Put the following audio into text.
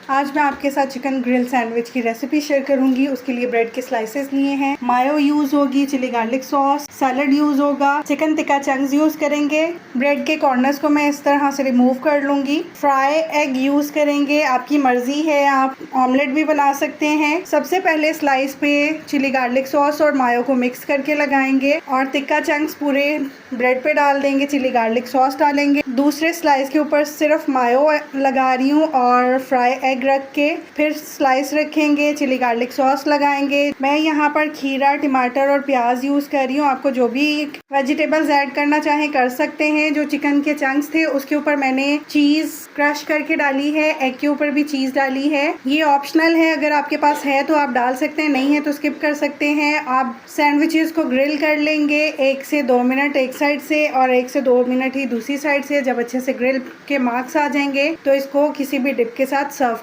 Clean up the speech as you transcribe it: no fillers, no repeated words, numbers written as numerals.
आज मैं आपके साथ चिकन ग्रिल सैंडविच की रेसिपी शेयर करूंगी। उसके लिए ब्रेड के स्लाइसेस लिए हैं, मायो यूज होगी, chilli garlic sauce, salad use होगा, चिकन टिक्का चंक्स यूज करेंगे। ब्रेड के कॉर्नर्स को मैं इस तरह से रिमूव कर लूंगी। फ्राई एग यूज करेंगे, आपकी मर्जी है, आप ऑमलेट भी बना सकते हैं। सबसे पहले स्लाइस पे चिली गार्लिक सॉस और मायो को मिक्स करके लगाएंगे और टिक्का चंक्स पूरे ब्रेड पे डाल देंगे, चिली गार्लिक सॉस डालेंगे। दूसरे स्लाइस के ऊपर सिर्फ मायो लगा रही हूँ और फ्राई एग रख के फिर स्लाइस रखेंगे, चिली गार्लिक सॉस लगाएंगे। मैं यहाँ पर खीरा, टमाटर और प्याज यूज कर रही हूँ। आपको जो भी वेजिटेबल्स ऐड करना चाहें कर सकते हैं। जो चिकन के चंक्स थे उसके ऊपर मैंने चीज क्रश करके डाली है, एग के ऊपर भी चीज डाली है। ये ऑप्शनल है, अगर आपके पास है तो आप डाल सकते हैं, नहीं है तो स्किप कर सकते हैं। आप सैंडविचेस को ग्रिल कर लेंगे 1 से 2 मिनट एक साइड से और 1 से 2 मिनट ही दूसरी साइड से। जब अच्छे से ग्रिल के मार्क्स आ जाएंगे तो इसको किसी भी डिप के साथ सर्व